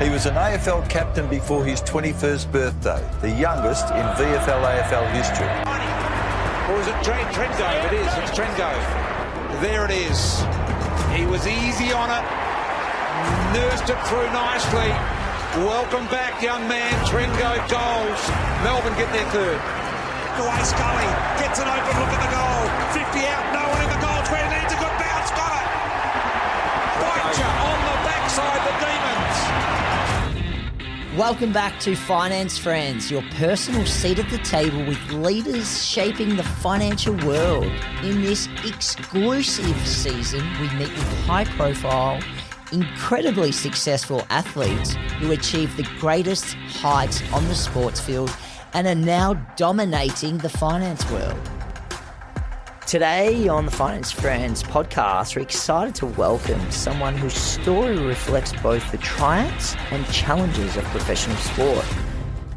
He was an AFL captain before his 21st birthday, the youngest in VFL AFL history. Or is it Trengove? It is. It's Trengove. There it is. He was easy on it. Nursed it through nicely. Welcome back, young man. Trengove goals. Melbourne get their third. Away Scully. Gets an open look at the goal. 50 out. No one in the goal. Where he needs a good bounce. Got it. Whitecher on the backside. The Demons. Welcome back to Finance Friends, your personal seat at the table with leaders shaping the financial world. In this exclusive season, we meet with high-profile, incredibly successful athletes who achieve the greatest heights on the sports field and are now dominating the finance world. Today on the Finance Friends podcast, we're excited to welcome someone whose story reflects both the triumphs and challenges of professional sport.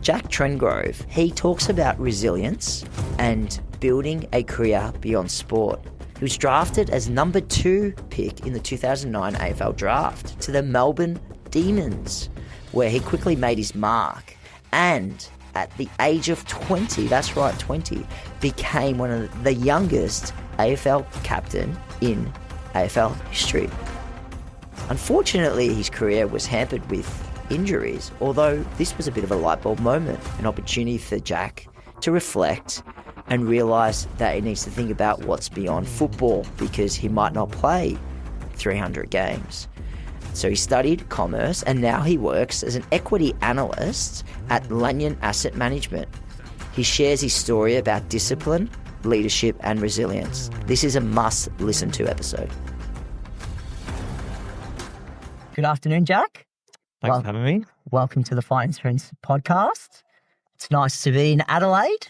Jack Trengove, he talks about resilience and building a career beyond sport. He was drafted as number 2 pick in the 2009 AFL draft to the Melbourne Demons, where he quickly made his mark and at the age of 20, that's right, 20, became one of the youngest AFL captain in AFL history. Unfortunately, his career was hampered with injuries, although this was a bit of a light bulb moment, an opportunity for Jack to reflect and realise that he needs to think about what's beyond football because he might not play 300 games. So he studied commerce and now he works as an equity analyst at Lanyon Asset Management. He shares his story about discipline, leadership and resilience. This is a must-listen-to episode. Good afternoon, Jack. Thanks for having me. Welcome to the Finance Friends podcast. It's nice to be in Adelaide.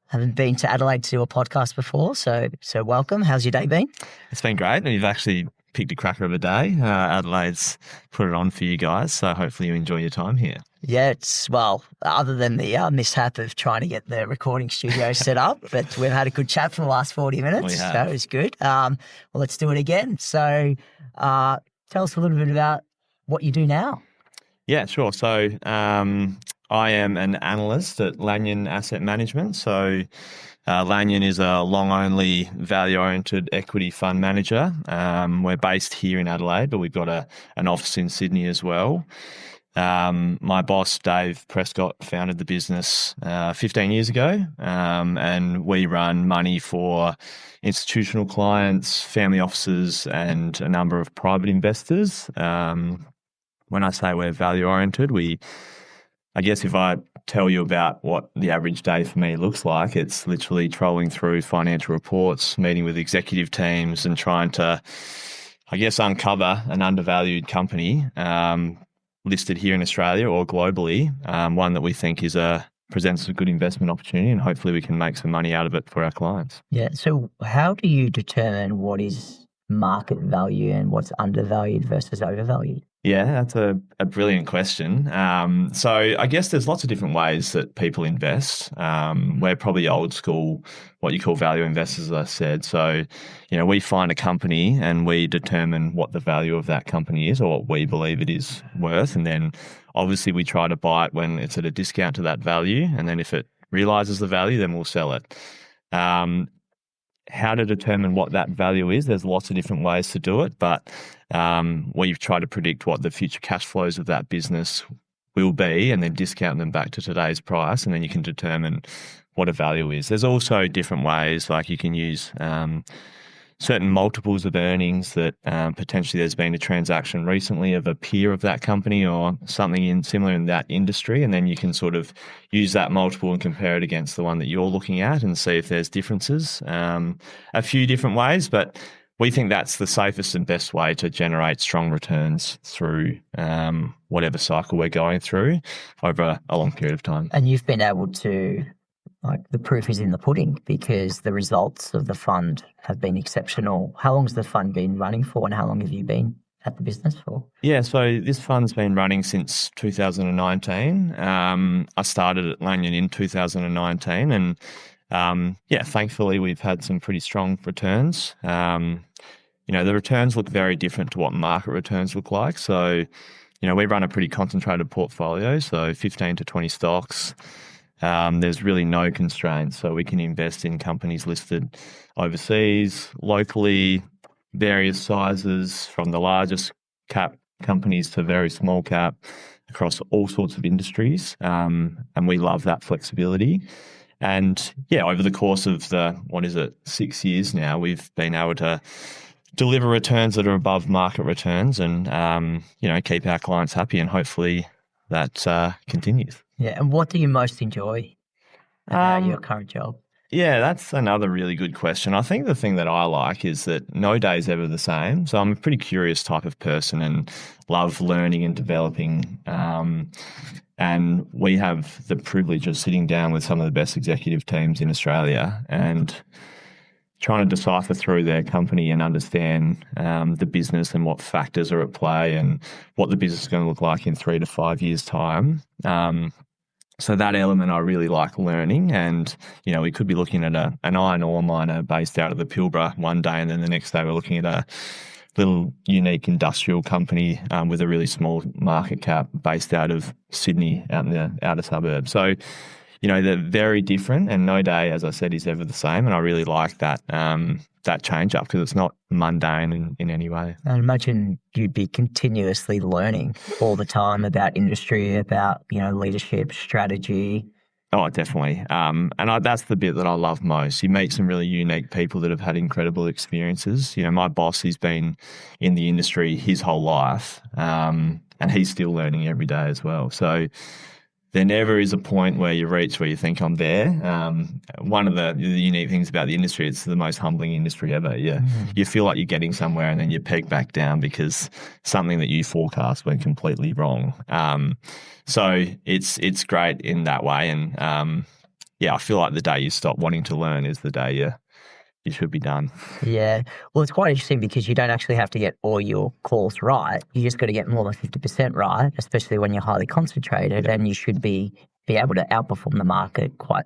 Haven't been to Adelaide to do a podcast before, so welcome. How's your day been? It's been great. You've actually picked a cracker of a day. Adelaide's put it on for you guys, so hopefully you enjoy your time here. Yeah, it's, well, other than the mishap of trying to get the recording studio set up, but we've had a good chat for the last 40 minutes, so it was good. Well, let's do it again. So tell us a little bit about what you do now. Yeah, sure. So I am an analyst at Lanyon Asset Management. So Lanyon is a long-only value-oriented equity fund manager. We're based here in Adelaide, but we've got an office in Sydney as well. My boss, Dave Prescott, founded the business 15 years ago, and we run money for institutional clients, family offices, and a number of private investors. When I say we're value-oriented, I guess if I tell you about what the average day for me looks like, it's literally trolling through financial reports, meeting with executive teams and trying to, I guess, uncover an undervalued company listed here in Australia or globally, one that we think presents a good investment opportunity and hopefully we can make some money out of it for our clients. Yeah. So how do you determine what is market value and what's undervalued versus overvalued? Yeah, that's a brilliant question. So I guess there's lots of different ways that people invest. We're probably old school, what you call value investors, as I said. So, we find a company and we determine what the value of that company is or what we believe it is worth. And then obviously we try to buy it when it's at a discount to that value. And then if it realizes the value, then we'll sell it. How to determine what that value is, there's lots of different ways to do it, but we've tried to predict what the future cash flows of that business will be and then discount them back to today's price, and then you can determine what a value is. There's also different ways, like you can use certain multiples of earnings that potentially there's been a transaction recently of a peer of that company or something similar in that industry, and then you can sort of use that multiple and compare it against the one that you're looking at and see if there's differences. A few different ways, but we think that's the safest and best way to generate strong returns through whatever cycle we're going through over a long period of time. And you've been able to, the proof is in the pudding because the results of the fund have been exceptional. How long has the fund been running for and how long have you been at the business for? Yeah, so this fund's been running since 2019. I started at Lanyon in 2019 and thankfully we've had some pretty strong returns. The returns look very different to what market returns look like. So, we run a pretty concentrated portfolio, so 15 to 20 stocks. There's really no constraints, so we can invest in companies listed overseas, locally, various sizes, from the largest cap companies to very small cap, across all sorts of industries, and we love that flexibility. And over the course of 6 years now, we've been able to deliver returns that are above market returns, and keep our clients happy, and hopefully that continues. Yeah, and what do you most enjoy about your current job? Yeah, that's another really good question. I think the thing that I like is that no day is ever the same. So I'm a pretty curious type of person and love learning and developing. And we have the privilege of sitting down with some of the best executive teams in Australia and trying to decipher through their company and understand the business and what factors are at play and what the business is going to look like in 3 to 5 years' time. So that element I really like learning, and we could be looking at an iron ore miner based out of the Pilbara one day, and then the next day we're looking at a little unique industrial company with a really small market cap based out of Sydney, out in the outer suburbs. So they're very different, and no day, as I said, is ever the same. And I really like that change up, because it's not mundane in any way. I imagine you'd be continuously learning all the time about industry, about leadership, strategy. Oh, definitely. That's the bit that I love most. You meet some really unique people that have had incredible experiences. My boss, he's been in the industry his whole life, and he's still learning every day as well. So there never is a point where you reach where you think I'm there. One of the unique things about the industry, it's the most humbling industry ever. You feel like you're getting somewhere, and then you peg back down because something that you forecast went completely wrong. So it's great in that way. And I feel like the day you stop wanting to learn is the day you should be done. Yeah. Well, it's quite interesting because you don't actually have to get all your calls right. You just got to get more than 50% right, especially when you're highly concentrated, and you should be able to outperform the market quite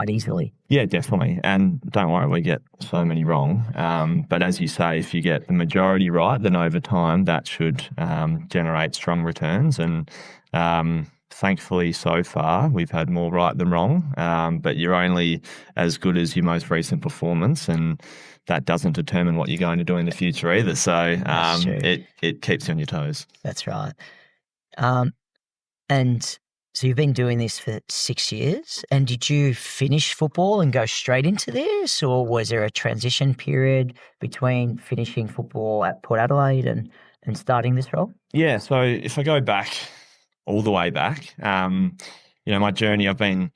easily. Yeah, definitely. And don't worry, we get so many wrong. But as you say, if you get the majority right, then over time that should generate strong returns. And thankfully, so far, we've had more right than wrong, but you're only as good as your most recent performance, and that doesn't determine what you're going to do in the future either. So it keeps you on your toes. That's right. And so you've been doing this for 6 years, and did you finish football and go straight into this, or was there a transition period between finishing football at Port Adelaide and starting this role? Yeah, so if I go back all the way back, my journey, I've been,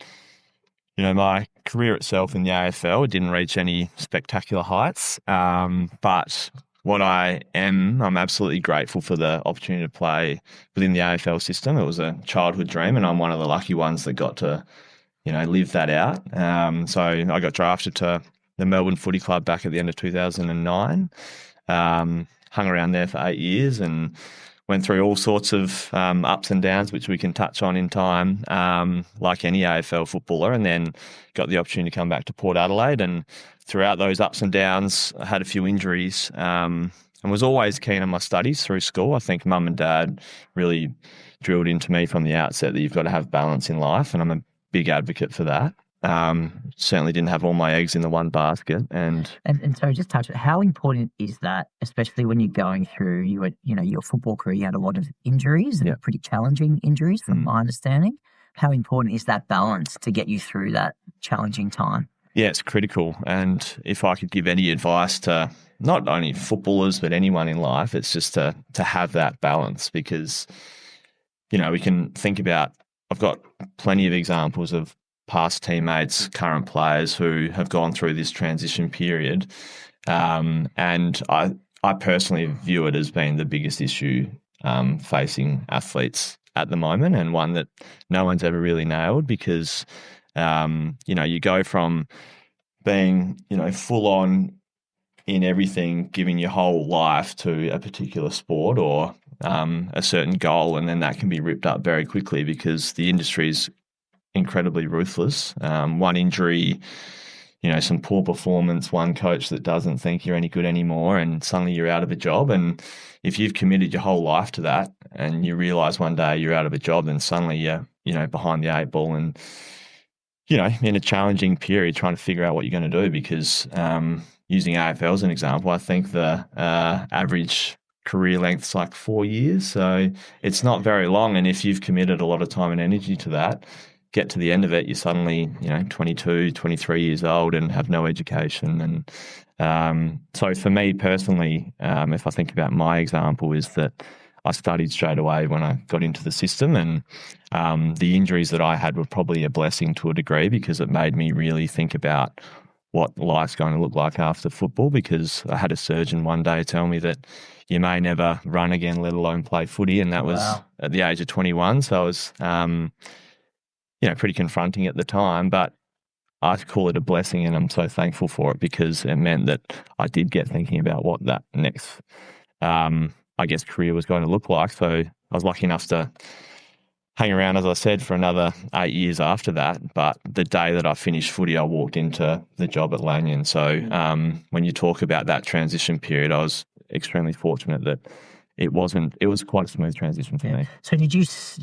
my career itself in the AFL didn't reach any spectacular heights, but what I'm absolutely grateful for the opportunity to play within the AFL system. It was a childhood dream, and I'm one of the lucky ones that got to, live that out. So I got drafted to the Melbourne Footy Club back at the end of 2009, hung around there for 8 years and went through all sorts of ups and downs, which we can touch on in time, like any AFL footballer, and then got the opportunity to come back to Port Adelaide. And throughout those ups and downs, I had a few injuries and was always keen on my studies through school. I think mum and dad really drilled into me from the outset that you've got to have balance in life, and I'm a big advocate for that. Certainly didn't have all my eggs in the one basket. And so just touch it. How important is that, especially when you're going through your football career? You had a lot of injuries, and pretty challenging injuries from my understanding. How important is that balance to get you through that challenging time? Yeah, it's critical. And if I could give any advice to not only footballers, but anyone in life, it's just to have that balance, because, we can think about, I've got plenty of examples of past teammates, current players who have gone through this transition period. And I personally view it as being the biggest issue facing athletes at the moment, and one that no one's ever really nailed, because, you go from being, full on in everything, giving your whole life to a particular sport or a certain goal, and then that can be ripped up very quickly because the industry's incredibly ruthless. One injury, some poor performance, one coach that doesn't think you're any good anymore, and suddenly you're out of a job. And if you've committed your whole life to that, and you realise one day you're out of a job and suddenly you're, behind the 8 ball and, in a challenging period trying to figure out what you're going to do because using AFL as an example, I think the average career length is like 4 years. So it's not very long. And if you've committed a lot of time and energy to that, get to the end of it, you're suddenly, 22, 23 years old and have no education. And so for me personally, if I think about my example, is that I studied straight away when I got into the system, and the injuries that I had were probably a blessing to a degree because it made me really think about what life's going to look like after football, because I had a surgeon one day tell me that you may never run again, let alone play footy. And that was at the age of 21. So it was, pretty confronting at the time, but I call it a blessing and I'm so thankful for it because it meant that I did get thinking about what that next, career was going to look like. So I was lucky enough to hang around, as I said, for another 8 years after that. But the day that I finished footy, I walked into the job at Lanyon. So when you talk about that transition period, I was extremely fortunate that it was quite a smooth transition for me. So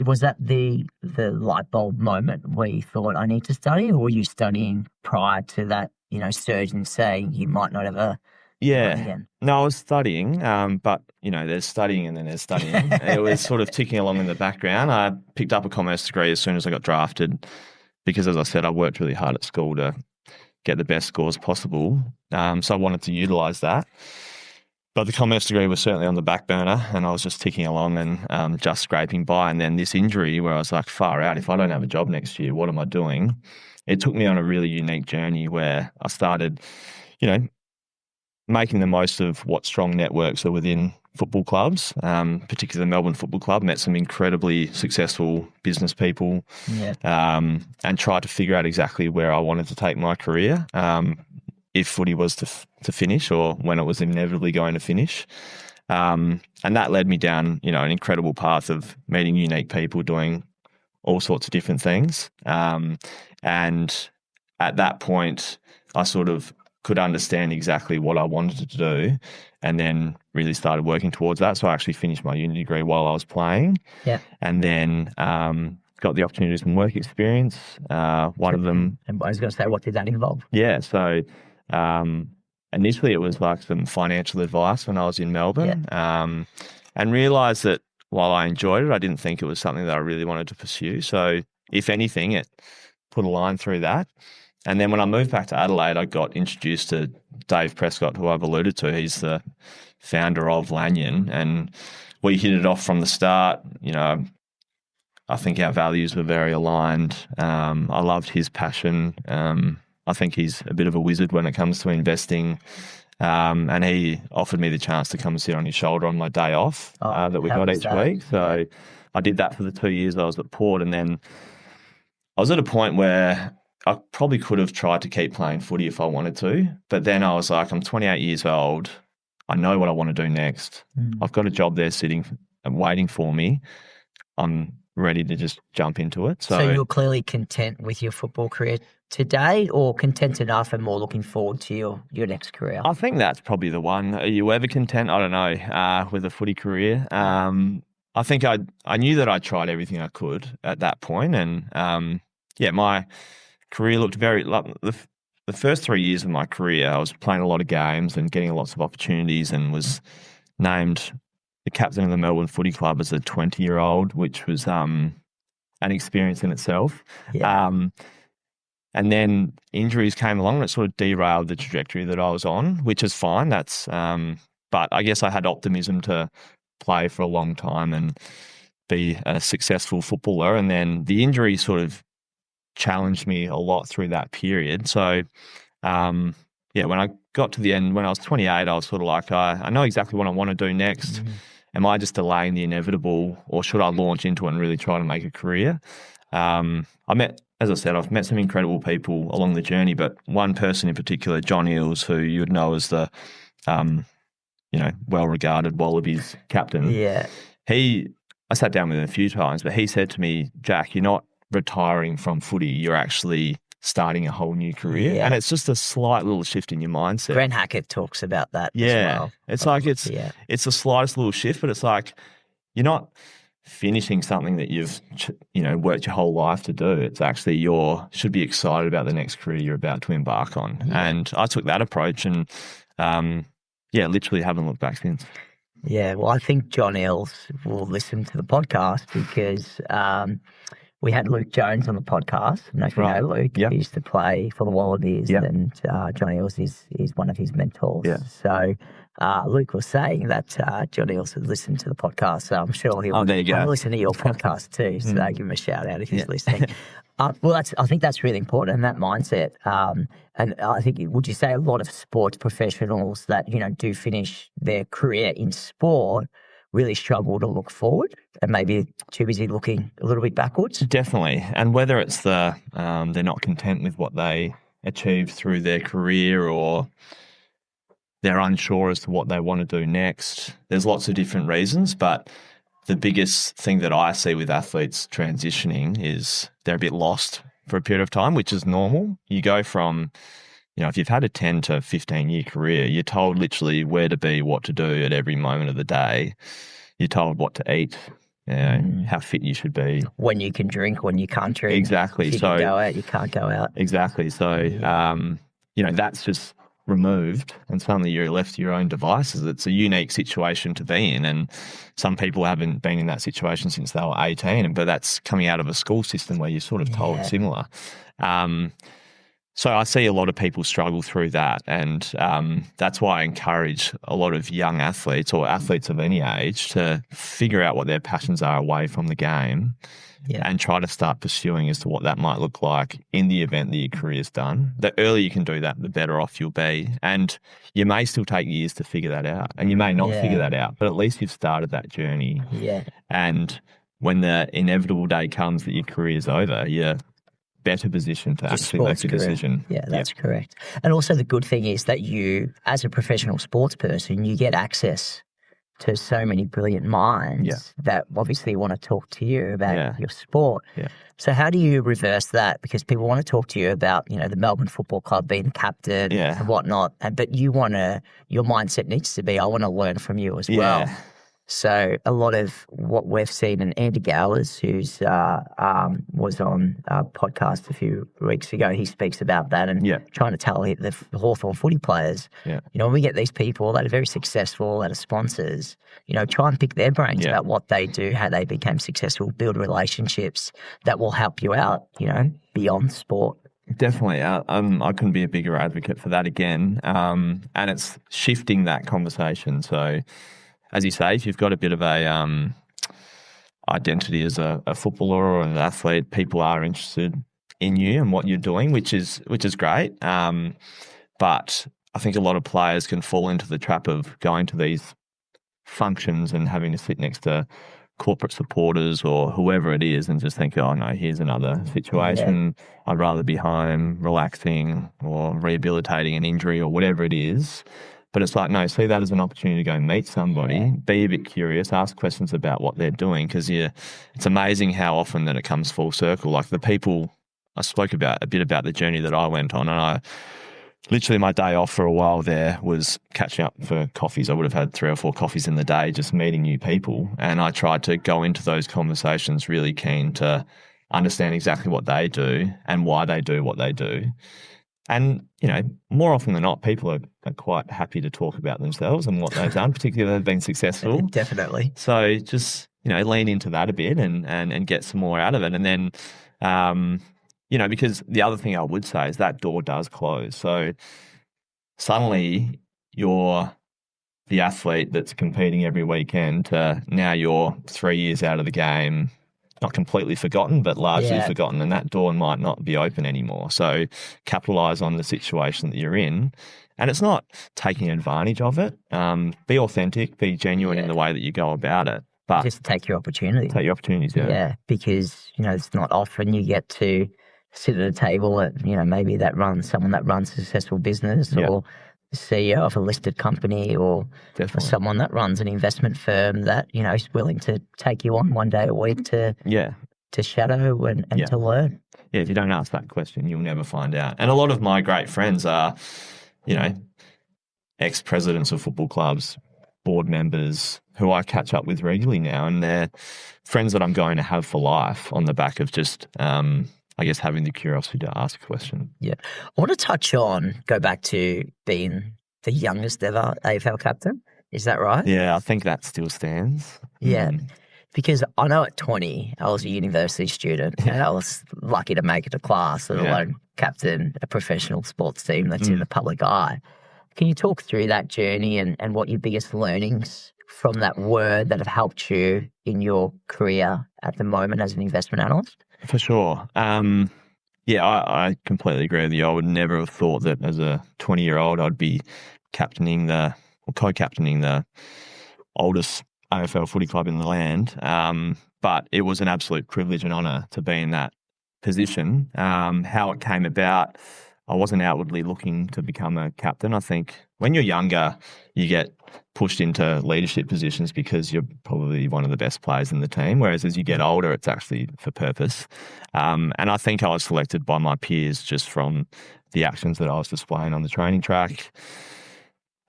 was that the light bulb moment where you thought, I need to study, or were you studying prior to that, surgeon saying you might not ever run again? No, I was studying, but, there's studying and then there's studying. It was sort of ticking along in the background. I picked up a commerce degree as soon as I got drafted because, as I said, I worked really hard at school to get the best scores possible. So I wanted to utilise that. But the commerce degree was certainly on the back burner and I was just ticking along and just scraping by. And then this injury where I was like, far out, if I don't have a job next year, what am I doing? It took me on a really unique journey where I started, making the most of what strong networks are within football clubs, particularly the Melbourne Football Club. Met some incredibly successful business people and tried to figure out exactly where I wanted to take my career. If footy was to finish or when it was inevitably going to finish. And that led me down, an incredible path of meeting unique people, doing all sorts of different things. And at that point, I sort of could understand exactly what I wanted to do and then really started working towards that. So I actually finished my uni degree while I was playing. Yeah. And then got the opportunity to do some work experience. One of them... And I was going to say, what did that involve? Yeah, so... initially it was like some financial advice when I was in Melbourne, and realised that while I enjoyed it, I didn't think it was something that I really wanted to pursue. So if anything, it put a line through that. And then when I moved back to Adelaide, I got introduced to Dave Prescott, who I've alluded to. He's the founder of Lanyon, and we hit it off from the start. I think our values were very aligned. I loved his passion. I think he's a bit of a wizard when it comes to investing. And he offered me the chance to come and sit on his shoulder on my day off that we got each week. So I did that for the 2 years I was at Port. And then I was at a point where I probably could have tried to keep playing footy if I wanted to. But then I was like, I'm 28 years old. I know what I want to do next. I've got a job there sitting and waiting for me. I'm ready to just jump into it. So you're clearly content with your football career today, or content enough and more looking forward to your next career? I think that's probably the one. Are you ever content? I don't know, with a footy career. I think I knew that I tried everything I could at that point. And my career looked very like the first 3 years of my career, I was playing a lot of games and getting lots of opportunities and was named the captain of the Melbourne Footy Club as a 20-year-old, which was an experience in itself. Yeah. And then injuries came along and it sort of derailed the trajectory that I was on, which is fine. That's but I guess I had optimism to play for a long time and be a successful footballer. And then the injury sort of challenged me a lot through that period. So, when I got to the end, when I was 28, I was sort of like, I know exactly what I want to do next. Mm-hmm. Am I just delaying the inevitable, or should I launch into it and really try to make a career? As I said, I've met some incredible people along the journey, but one person in particular, John Eales, who you would know as the, well-regarded Wallabies captain. Yeah. I sat down with him a few times, but he said to me, Jack, you're not retiring from footy, you're actually starting a whole new career. Yeah. And it's just a slight little shift in your mindset. Brent Hackett talks about that as well. It's like it's the slightest little shift, but it's like you're not finishing something that you've worked your whole life to do. It's actually should be excited about the next career you're about to embark on. Yeah. And I took that approach and literally haven't looked back since. Yeah, well, I think John Eels will listen to the podcast because we had Luke Jones on the podcast. I don't know if you know Luke. Yep. He used to play for the Wallabies, and John Eels is one of his mentors. Yeah. So Luke was saying that John Eels has listened to the podcast, so I'm sure he'll listen to your podcast too. So give him a shout out if he's listening. Well, I think that's really important, and that mindset. And I think, would you say a lot of sports professionals that do finish their career in sport really struggle to look forward and maybe too busy looking a little bit backwards? Definitely. And whether it's they're not content with what they achieved through their career or they're unsure as to what they want to do next, there's lots of different reasons. But the biggest thing that I see with athletes transitioning is they're a bit lost for a period of time, which is normal. You go from, if you've had a 10 to 15-year career, you're told literally where to be, what to do at every moment of the day. You're told what to eat, how fit you should be. When you can drink, when you can't drink. Exactly. If you can go out, you can't go out. Exactly. So, that's just removed and suddenly you're left to your own devices. It's a unique situation to be in, and some people haven't been in that situation since they were 18, but that's coming out of a school system where you're sort of told similar. So I see a lot of people struggle through that, and that's why I encourage a lot of young athletes or athletes of any age to figure out what their passions are away from the game and try to start pursuing as to what that might look like in the event that your career's done. The earlier you can do that, the better off you'll be. And you may still take years to figure that out, and you may not figure that out, but at least you've started that journey. Yeah. And when the inevitable day comes that your career's over, you're better position to actually make a decision. Yeah, that's correct. And also the good thing is that you, as a professional sports person, you get access to so many brilliant minds that obviously want to talk to you about your sport. Yeah. So how do you reverse that? Because people want to talk to you about, the Melbourne Football Club being the captain and whatnot, but your mindset needs to be, I want to learn from you as well. So a lot of what we've seen, and Andy Gowers, who's was on a podcast a few weeks ago, he speaks about that and trying to tell the Hawthorn footy players, when we get these people that are very successful, that are sponsors, try and pick their brains about what they do, how they became successful, build relationships that will help you out, beyond sport. Definitely. I couldn't be a bigger advocate for that again. And it's shifting that conversation. So, as you say, if you've got a bit of a identity as a footballer or an athlete, people are interested in you and what you're doing, which is great. But I think a lot of players can fall into the trap of going to these functions and having to sit next to corporate supporters or whoever it is and just think, oh no, here's another situation. I'd rather be home relaxing or rehabilitating an injury or whatever it is. But it's like, no, see that as an opportunity to go meet somebody, be a bit curious, ask questions about what they're doing, because it's amazing how often that it comes full circle. Like the people, I spoke about a bit about the journey that I went on, and I literally my day off for a while there was catching up for coffees. I would have had 3 or 4 coffees in the day, just meeting new people. And I tried to go into those conversations really keen to understand exactly what they do and why they do what they do. And, more often than not, people are quite happy to talk about themselves and what they've done, particularly if they've been successful. Definitely. So just, lean into that a bit and get some more out of it. And then, because the other thing I would say is that door does close. So suddenly you're the athlete that's competing every weekend to now you're 3 years out of the game, not completely forgotten, but largely forgotten, and that door might not be open anymore. So capitalise on the situation that you're in. And it's not taking advantage of it. Be authentic, be genuine in the way that you go about it. But just take your opportunity. Take your opportunities, Yeah, because, it's not often you get to sit at a table at, maybe someone that runs a successful business or the CEO of a listed company or someone that runs an investment firm that, is willing to take you on one day a week to shadow and to learn. Yeah, if you don't ask that question, you'll never find out. And a lot of my great friends are, ex-presidents of football clubs, board members who I catch up with regularly now, and they're friends that I'm going to have for life on the back of just, I guess, having the curiosity to ask a question. Yeah. I want to go back to being the youngest ever AFL captain. Is that right? Yeah, I think that still stands. Yeah. Because I know at 20, I was a university student and I was lucky to make it to class, let alone captain a professional sports team that's in the public eye. Can you talk through that journey and what your biggest learnings from that were that have helped you in your career at the moment as an investment analyst? For sure. I completely agree with you. I would never have thought that as a 20-year-old I'd be co-captaining the oldest AFL footy club in the land. But it was an absolute privilege and honour to be in that position. How it came about, I wasn't outwardly looking to become a captain. I think when you're younger, you get pushed into leadership positions because you're probably one of the best players in the team, whereas as you get older, it's actually for purpose. And I think I was selected by my peers just from the actions that I was displaying on the training track.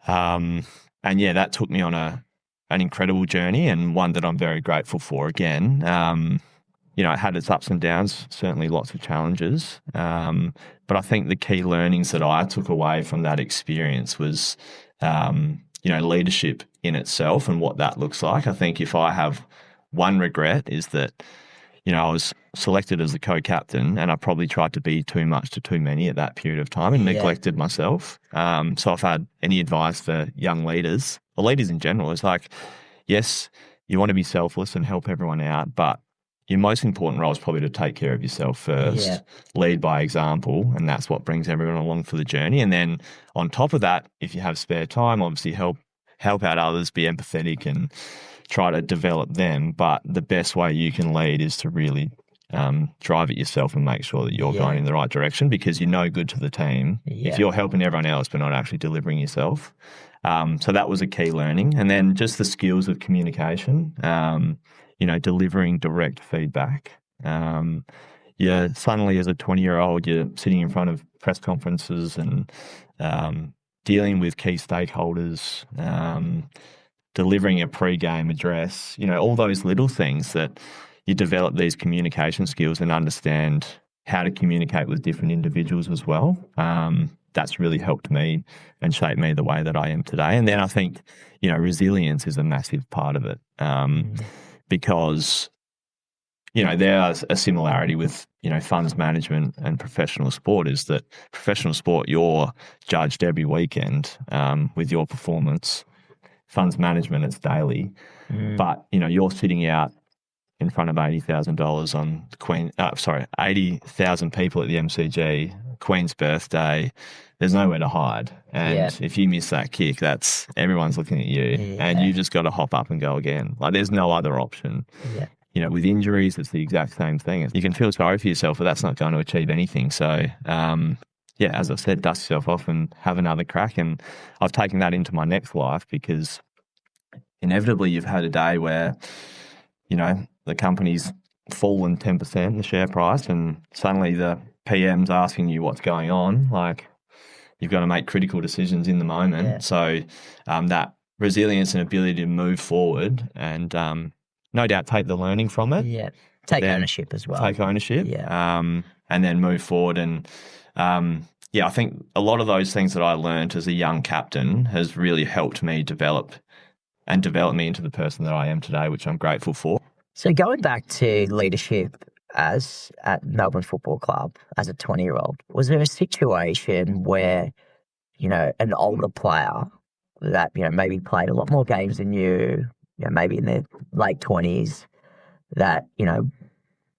That took me on an incredible journey, and one that I'm very grateful for again. It had its ups and downs, certainly lots of challenges. But I think the key learnings that I took away from that experience was, leadership in itself and what that looks like. I think if I have one regret is that, I was selected as the co-captain and I probably tried to be too much to too many at that period of time and neglected myself. So if I had any advice for young leaders, or leaders in general, it's like, yes, you want to be selfless and help everyone out, but your most important role is probably to take care of yourself first, lead by example, and that's what brings everyone along for the journey. And then on top of that, if you have spare time, obviously help out others, be empathetic and try to develop them. But the best way you can lead is to really drive it yourself and make sure that you're going in the right direction, because you're no good to the team if you're helping everyone else but not actually delivering yourself. So that was a key learning. And then just the skills of communication, delivering direct feedback. Suddenly as a 20-year-old, you're sitting in front of press conferences and dealing with key stakeholders, delivering a pre-game address, all those little things that you develop these communication skills and understand how to communicate with different individuals as well. That's really helped me and shaped me the way that I am today. And then I think, resilience is a massive part of it. Because, there's a similarity with, funds management and professional sport, is that professional sport, you're judged every weekend with your performance. Funds management, it's daily. But, you're sitting out in front of $80,000 on 80,000 people at the MCG, Queen's birthday. There's nowhere to hide. And if you miss that kick, everyone's looking at you and you just got to hop up and go again. Like, there's no other option. With injuries, it's the exact same thing. You can feel sorry for yourself, but that's not going to achieve anything. So, as I've said, dust yourself off and have another crack. And I've taken that into my next life, because inevitably you've had a day where, the company's fallen 10%, the share price, and suddenly the PM's asking you what's going on. Like, you've got to make critical decisions in the moment. So that resilience and ability to move forward and no doubt take the learning from it. Take ownership as well. Take ownership. And then move forward. And I think a lot of those things that I learned as a young captain has really helped me develop me into the person that I am today, which I'm grateful for. So going back to leadership at Melbourne Football Club as a 20-year-old, was there a situation where, an older player that, maybe played a lot more games than you, maybe in their late 20s, that,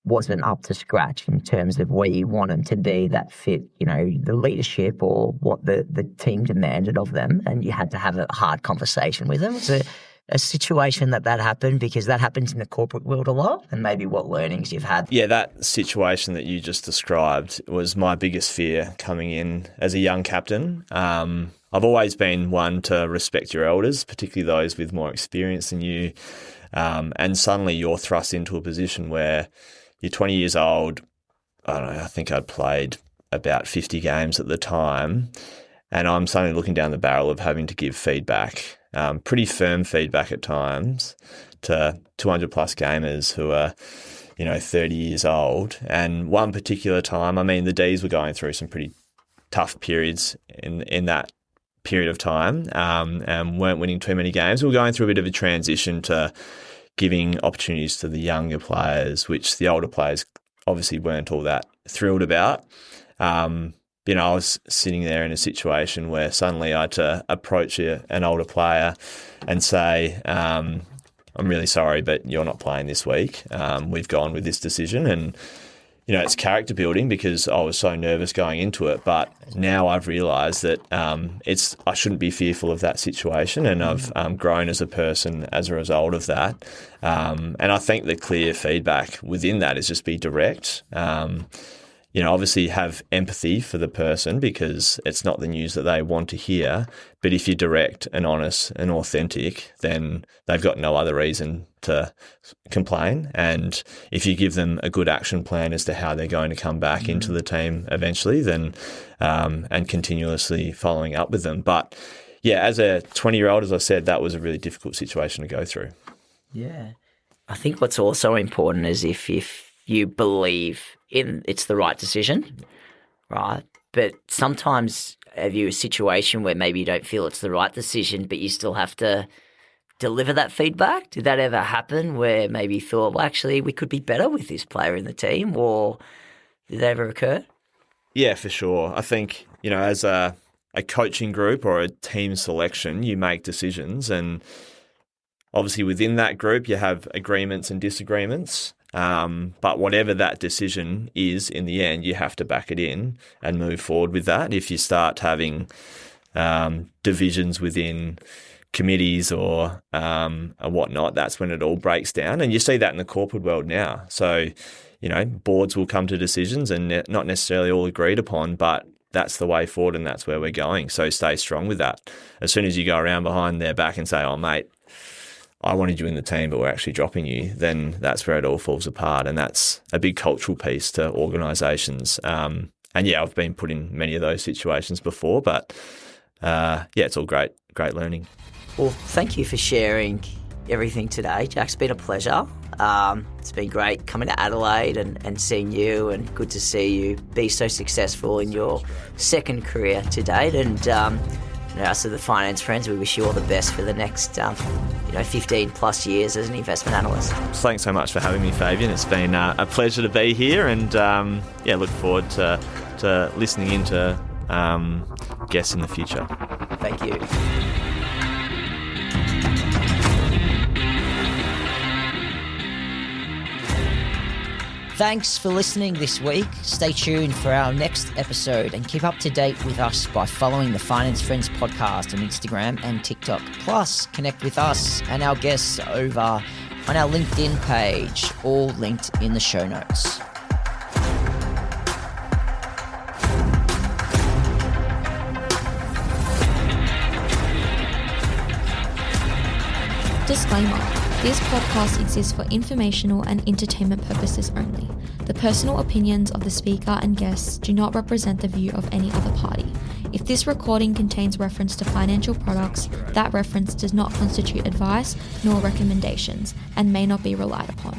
wasn't up to scratch in terms of where you want them to be, that fit, the leadership or what the team demanded of them, and you had to have a hard conversation with them? Was there a situation that happened? Because that happens in the corporate world a lot, and maybe what learnings you've had. Yeah, that situation that you just described was my biggest fear coming in as a young captain. I've always been one to respect your elders, particularly those with more experience than you. And suddenly you're thrust into a position where you're 20 years old. I don't know, I think I'd played about 50 games at the time, and I'm suddenly looking down the barrel of having to give feedback pretty firm feedback at times to 200 plus gamers who are, 30 years old. And one particular time, the Ds were going through some pretty tough periods in that period of time, and weren't winning too many games. We were going through a bit of a transition to giving opportunities to the younger players, which the older players obviously weren't all that thrilled about. I was sitting there in a situation where suddenly I had to approach an older player and say, I'm really sorry, but you're not playing this week. We've gone with this decision. And, it's character building because I was so nervous going into it. But now I've realised that I shouldn't be fearful of that situation, and I've grown as a person as a result of that. And I think the clear feedback within that is just be direct. Obviously have empathy for the person because it's not the news that they want to hear. But if you're direct and honest and authentic, then they've got no other reason to complain. And if you give them a good action plan as to how they're going to come back into the team eventually, then and continuously following up with them. But yeah, as a 20-year-old, as I said, that was a really difficult situation to go through. Yeah. I think what's also important is if you believe it's the right decision, right? But sometimes have you a situation where maybe you don't feel it's the right decision, but you still have to deliver that feedback? Did that ever happen where maybe you thought, well, actually, we could be better with this player in the team, or did that ever occur? Yeah, for sure. I think, as a coaching group or a team selection, you make decisions, and obviously within that group, you have agreements and disagreements. But whatever that decision is in the end, you have to back it in and move forward with that. If you start having divisions within committees or whatnot, that's when it all breaks down. And you see that in the corporate world now. So, boards will come to decisions and not necessarily all agreed upon, but that's the way forward and that's where we're going. So stay strong with that. As soon as you go around behind their back and say, oh, mate, I wanted you in the team, but we're actually dropping you, then that's where it all falls apart. And that's a big cultural piece to organisations. And yeah, I've been put in many of those situations before, but it's all great learning. Well, thank you for sharing everything today, Jack. It's been a pleasure. It's been great coming to Adelaide and seeing you, and good to see you be so successful in your second career to date. And us as the finance friends, we wish you all the best for the next 15 plus years as an investment analyst. Thanks so much for having me, Fabian. It's been a pleasure to be here, and look forward to listening in to guests in the future. Thank you. Thanks for listening this week. Stay tuned for our next episode and keep up to date with us by following the Finance Friends podcast on Instagram and TikTok. Plus, connect with us and our guests over on our LinkedIn page, all linked in the show notes. Disclaimer. This podcast exists for informational and entertainment purposes only. The personal opinions of the speaker and guests do not represent the view of any other party. If this recording contains reference to financial products, that reference does not constitute advice nor recommendations and may not be relied upon.